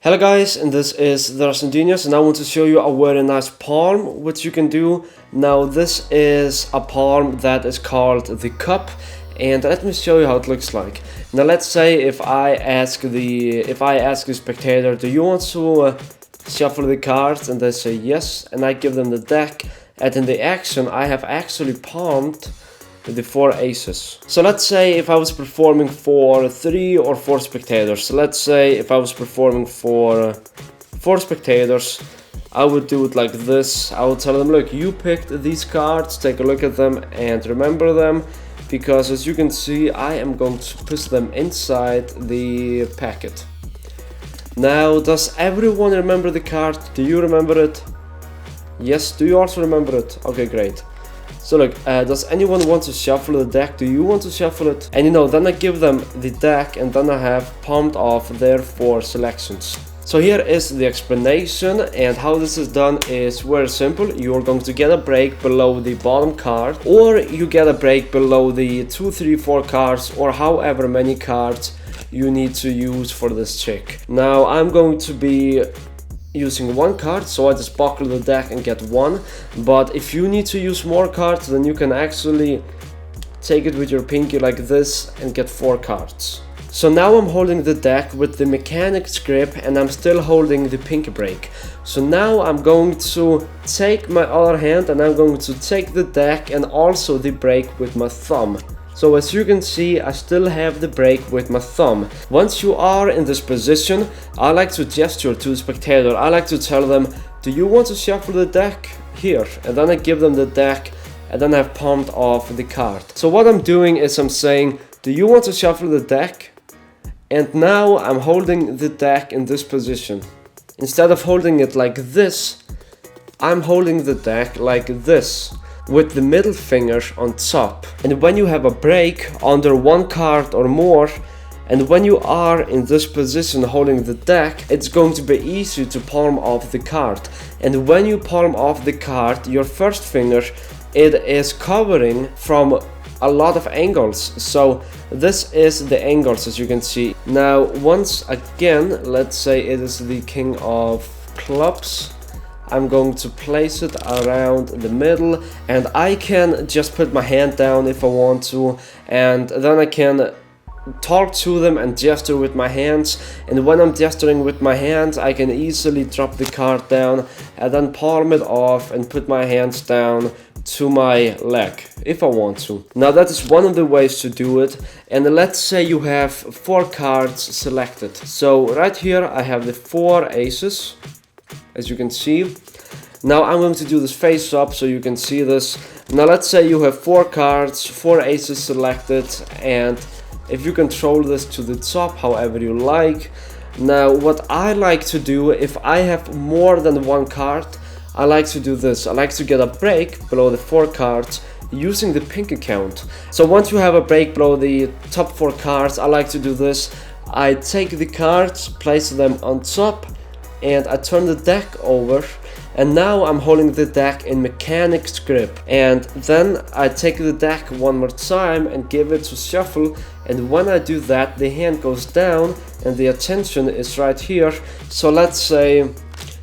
Hello guys, and this is TheRussianGenius, and I want to show you a very nice palm which you can do. Now this is a palm that is called the cup, and let me show you how it looks like. Now let's say if I ask the spectator, do you want to shuffle the cards, and they say yes, and I give them the deck, and in the action I have actually palmed the 4 aces. So let's say if I was performing for 3 or 4 spectators. So let's say if I was performing for 4 spectators, I would do it like this. I would tell them, look, you picked these cards, take a look at them and remember them, because as you can see, I am going to put them inside the packet. Now, does everyone remember the card? Do you remember it? Yes, do you also remember it? Okay, great. So look, does anyone want to shuffle the deck? Do you want to shuffle it? And then I give them the deck, and then I have palmed off their 4 selections. So here is the explanation, and how this is done is very simple. You're going to get a break below the bottom card, or you get a break below the 2, 3, 4 cards, or however many cards you need to use for this trick. Now I'm going to be using 1 card, so I just buckle the deck and get 1. But if you need to use more cards, then you can actually take it with your pinky like this and get 4 cards. So now I'm holding the deck with the mechanic's grip, and I'm still holding the pinky break. So now I'm going to take my other hand and I'm going to take the deck and also the break with my thumb. So as you can see, I still have the break with my thumb. Once you are in this position, I like to gesture to the spectator. I like to tell them, do you want to shuffle the deck? Here. And then I give them the deck, and then I've palmed off the card. So what I'm doing is I'm saying, do you want to shuffle the deck? And now I'm holding the deck in this position. Instead of holding it like this, I'm holding the deck like this, with the middle finger on top. And when you have a break under 1 card or more, and when you are in this position holding the deck, it's going to be easy to palm off the card. And when you palm off the card, your first finger, it is covering from a lot of angles. So this is the angles, as you can see. Now once again, let's say it is the king of clubs. I'm going to place it around the middle, and I can just put my hand down if I want to, and then I can talk to them and gesture with my hands. And when I'm gesturing with my hands, I can easily drop the card down and then palm it off and put my hands down to my leg if I want to. Now that is one of the ways to do it. And let's say you have 4 cards selected. So right here I have the 4 aces, as you can see. Now I'm going to do this face up so you can see this. Now let's say you have 4 cards, 4 aces selected, and if you control this to the top however you like. Now what I like to do, if I have more than 1 card, I like to do this. I like to get a break below the 4 cards using the pinky count. So once you have a break below the top 4 cards, I like to do this. I take the cards, place them on top, and I turn the deck over, and now I'm holding the deck in mechanic's grip. And then I take the deck one more time and give it to shuffle, and when I do that, the hand goes down and the attention is right here. So let's say,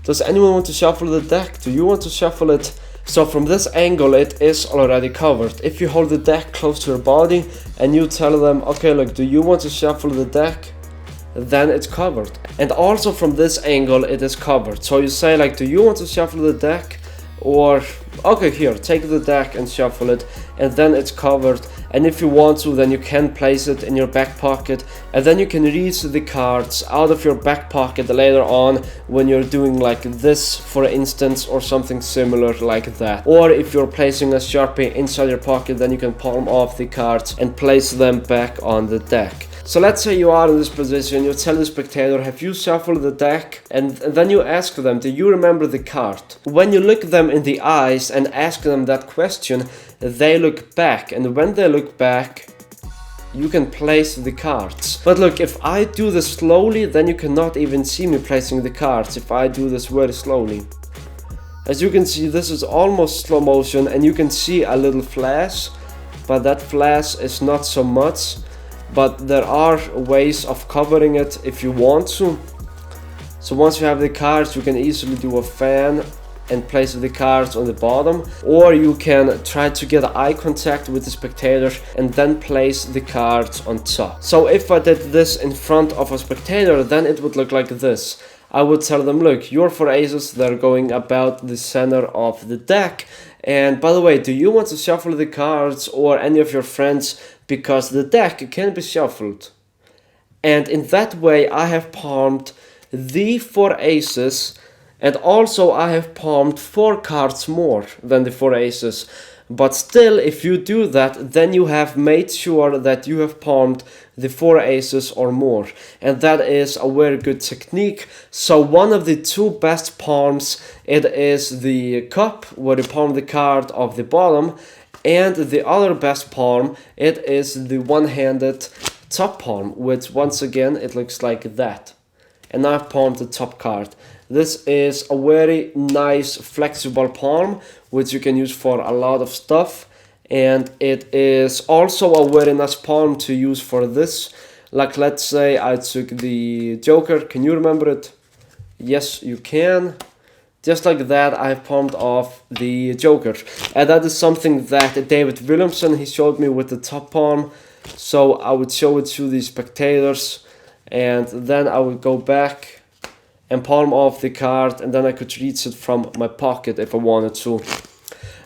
does anyone want to shuffle the deck? Do you want to shuffle it? So from this angle it is already covered. If you hold the deck close to your body and you tell them, okay, look, do you want to shuffle the deck? Then it's covered. And also from this angle it is covered. So you say like, do you want to shuffle the deck? Or, okay, here, take the deck and shuffle it, and then it's covered. And if you want to, then you can place it in your back pocket, and then you can reach the cards out of your back pocket later on when you're doing like this, for instance, or something similar like that. Or if you're placing a Sharpie inside your pocket, then you can palm off the cards and place them back on the deck. So let's say you are in this position, you tell the spectator, have you shuffled the deck? And then you ask them, do you remember the card? When you look them in the eyes and ask them that question, they look back, and when they look back, you can place the cards. But look, if I do this slowly, then you cannot even see me placing the cards if I do this very slowly. As you can see, this is almost slow motion, and you can see a little flash, but that flash is not so much. But there are ways of covering it if you want to. So once you have the cards, you can easily do a fan and place the cards on the bottom, or you can try to get eye contact with the spectator and then place the cards on top. So if I did this in front of a spectator, then it would look like this. I would tell them, look, your 4 aces, they're going about the center of the deck. And by the way, do you want to shuffle the cards or any of your friends, because the deck can be shuffled? And in that way, I have palmed the 4 aces, and also I have palmed 4 cards more than the 4 aces. But still, if you do that, then you have made sure that you have palmed the 4 aces or more. And that is a very good technique. So one of the 2 best palms, it is the cup, where you palm the card of the bottom. And the other best palm, it is the one-handed top palm, which once again, it looks like that. And I've palmed the top card. This is a very nice flexible palm, which you can use for a lot of stuff. And it is also a very nice palm to use for this. Like, let's say I took the Joker. Can you remember it? Yes, you can. Just like that, I have palmed off the Joker. And that is something that David Williamson, he showed me with the top palm. So I would show it to the spectators, and then I would go back and palm off the card, and then I could reach it from my pocket if I wanted to.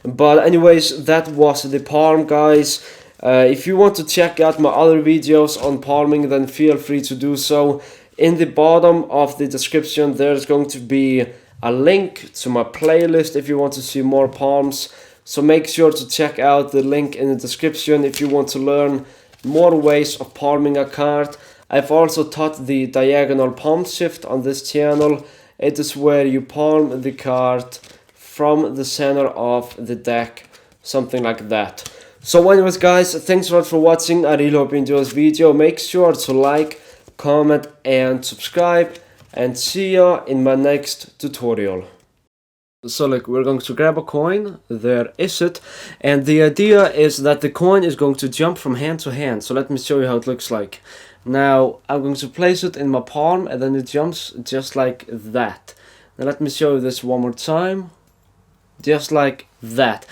But anyways, that was the palm, guys. If you want to check out my other videos on palming, then feel free to do so. In the bottom of the description, there's going to be a link to my playlist if you want to see more palms. So make sure to check out the link in the description if you want to learn more ways of palming a card. I've also taught the diagonal palm shift on this channel. It is where you palm the card from the center of the deck, something like that. So anyways, guys, thanks a lot for watching. I really hope you enjoyed this video. Make sure to like, comment and subscribe, and see ya in my next tutorial. So like, we're going to grab a coin, there is it, and the idea is that the coin is going to jump from hand to hand. So let me show you how it looks like. Now I'm going to place it in my palm, and then it jumps just like that. Now let me show you this one more time. Just like that.